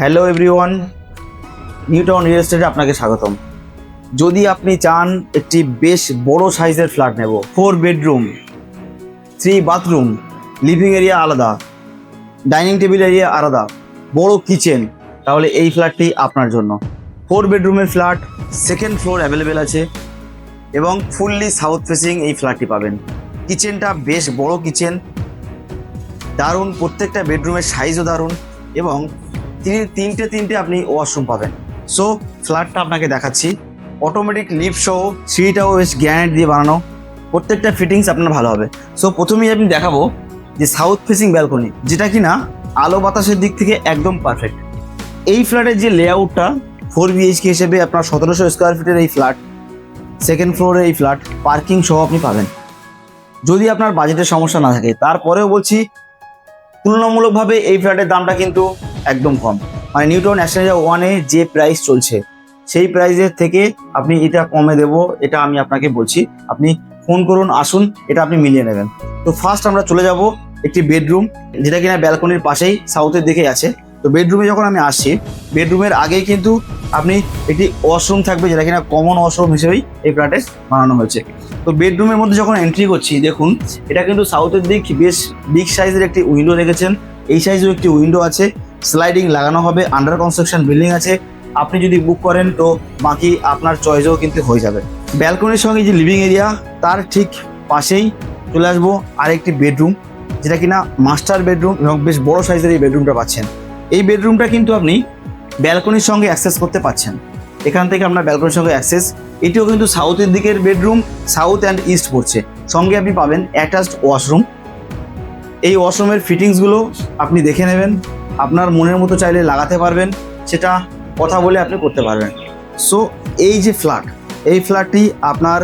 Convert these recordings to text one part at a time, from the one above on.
Hello everyone, New Town real এস্টেটে আপনাকে স্বাগতম। যদি আপনি চান একটি বেশ বড় সাইজের ফ্ল্যাট নেব, 4 বেডরুম, 3 বাথরুম, লিভিং এরিয়া আলাদা, ডাইনিং টেবিল এরিয়া আলাদা, বড় কিচেন, তাহলে এই ফ্ল্যাটটি আপনার জন্য। 4 বেডরুমের ফ্ল্যাট, সেকেন্ড ফ্লোর অ্যাভেলেবেল আছে এবং ফুললি সাউথ ফেসিং এই ফ্ল্যাটটি পাবেন। কিচেনটা বেশ বড় কিচেন, দারুণ, প্রত্যেকটা বেডরুমের সাইজও দারুণ এবং তিনটে আপনি ওয়াশরুম পাবেন। সো ফ্ল্যাটটা আপনাকে দেখাচ্ছি, অটোমেটিক লিফট সহ, সিঁড়িটাও বেশ গ্রানাইট দিয়ে বানানো, প্রত্যেকটা ফিটিংস আপনার ভালো হবে। সো প্রথমেই আমি দেখাবো যে সাউথ ফেসিং ব্যালকনি, যেটা কিনা আলো বাতাসের দিক থেকে একদম পারফেক্ট। এই ফ্ল্যাটের যে লেআউটটা 4 BHK হিসেবে আপনার 1700 স্কোয়ার ফিটের এই ফ্ল্যাট, সেকেন্ড ফ্লোরে এই ফ্ল্যাট, পার্কিং সহ আপনি পাবেন। যদি আপনার বাজেটের সমস্যা না থাকে, তারপরেও বলছি তুলনামূলকভাবে এই ফ্ল্যাটের দামটা কিন্তু একদম কম। মানে নিউ টাউন ন্যাশনাল 1-এ যে প্রাইস চলছে সেই প্রাইসের থেকে আপনি এটা কমে দেবো, এটা আমি আপনাকে বলছি। আপনি ফোন করুন, আসুন, এটা আপনি মিলিয়ে নেবেন। তো ফার্স্ট আমরা চলে যাব একটি বেডরুম, যেটা কিনা ব্যালকনির পাশেই সাউথের দিকেই আছে। তো বেডরুমে যখন আমি আসছি, বেডরুমের আগেই কিন্তু আপনি একটি ওয়াশরুম থাকবে, যেটা কিনা কমন ওয়াশরুম হিসেবেই এই ফ্ল্যাটে বানানো হয়েছে। তো বেডরুমের মধ্যে যখন এন্ট্রি করছি, দেখুন এটা কিন্তু সাউথের দিক, বেশ বিগ সাইজের একটি উইন্ডো রেখেছেন। এই সাইজেও একটি উইন্ডো আছে, স্লাইডিং লাগানো হবে, আন্ডার কনস্ট্রাকশন বিল্ডিং আছে। আপনি যদি বুক করেন তো বাকি আপনার চয়েসও কিন্তু হয়ে যাবে। ব্যালকনির সঙ্গে যে লিভিং এরিয়া, তার ঠিক পাশেই চলে আসবো আরেকটি বেডরুম, যেটা কিনা মাস্টার বেডরুম এবং বেশ বড় সাইজের এই বেডরুমটা পাচ্ছেন। এই বেডরুমটা কিন্তু আপনি ব্যালকনির সঙ্গে অ্যাক্সেস করতে পারছেন। এখান থেকে আপনার ব্যালকনির সঙ্গে অ্যাক্সেস। এটিও কিন্তু সাউথের দিকের বেডরুম, সাউথ অ্যান্ড ইস্ট পড়ছে। সঙ্গে আপনি পাবেন অ্যাটাচড ওয়াশরুম। এই ওয়াশরুমের ফিটিংসগুলো আপনি দেখে নেবেন, আপনার মনের মতো চাইলে লাগাতে পারবেন, সেটা কথা বলে আপনি করতে পারবেন। সো এই যে ফ্ল্যাট, এই ফ্ল্যাটটি আপনার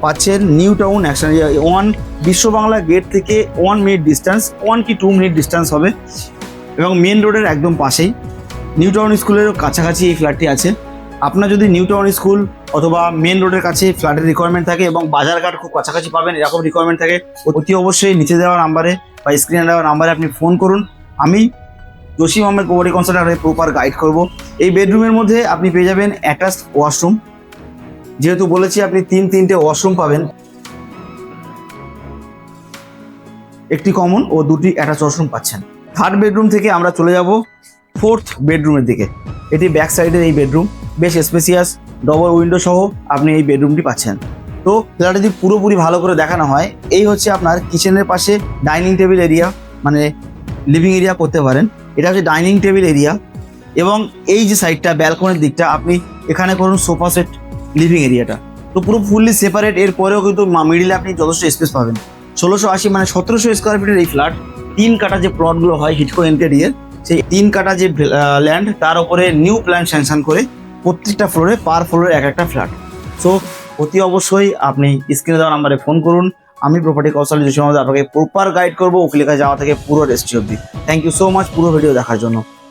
পাচ্ছেন নিউ টাউন ন্যাশনাল 1 বিশ্ব বাংলা গেট থেকে 1 মিনিট ডিস্টেন্স, 1 কি 2 মিনিট ডিস্টেন্স হবে এবং মেন রোডের একদম পাশেই। নিউ টাউন স্কুলের কাছাকাছি এই ফ্ল্যাটটি আছে। আপনার যদি নিউ টাউন স্কুল অথবা মেন রোডের কাছে ফ্ল্যাটের রিকোয়ারমেন্ট থাকে এবং বাজারঘাট খুব কাছাকাছি পাবেন, এরকম রিকোয়ারমেন্ট থাকে, অতি অবশ্যই নিচে দেওয়া নাম্বারে বা স্ক্রিনে দেওয়া নাম্বারে আপনি ফোন করুন। আমি Jasim Ahmed property consultant proper guide করব। এই বেডরুমের মধ্যে আপনি পেয়ে যাবেন অ্যাটাচড ওয়াশরুম, যেহেতু বলেছি আপনি তিনটে ওয়াশরুম পাবেন, একটি কমন ও 2টি অ্যাটাচ ওয়াশরুম পাচ্ছেন। থার্ড বেডরুম থেকে আমরা চলে যাব 4th বেডরুমের দিকে। এটি ব্যাক সাইডের এই বেডরুম, বেশ স্পেসিয়াস, ডবল উইন্ডো সহ আপনি এই বেডরুমটি পাচ্ছেন। তো ফ্ল্যাটে যদি পুরোপুরি ভালো করে দেখানো হয়, এই হচ্ছে আপনার কিচেনের পাশে ডাইনিং টেবিল এরিয়া, মানে লিভিং এরিয়া করতে পারেন। এটা হচ্ছে ডাইনিং টেবিল এরিয়া এবং এই যে সাইডটা ব্যালকনির দিকটা, আপনি এখানে করুন সোফা সেট, লিভিং এরিয়াটা তো পুরো ফুললি সেপারেট। এরপরেও কিন্তু মিডিলে আপনি যথেষ্ট স্পেস পাবেন। 1680 মানে 1700 স্কোয়ার ফিটের এই ফ্ল্যাট, 3 কাঠা যে প্লটগুলো হয় হিটকো ইন্টেরিয়ার, সেই 3 কাঠা যে ল্যান্ড, তার উপরে নিউ প্ল্যান স্যাংশন করে প্রত্যেকটা ফ্লোরে পার ফ্লোরে একটা ফ্ল্যাট। সো অতি অবশ্যই আপনি স্ক্রিনে দেওয়া নাম্বারে ফোন করুন। আমি প্রপার্টি কনসালটেন্ট আপনাকে প্রপার গাইড করবো, ওখানে যাওয়া থেকে পুরো রেস্ট্রি অবধি। থ্যাংক ইউ সো মাচ পুরো ভিডিও দেখার জন্য।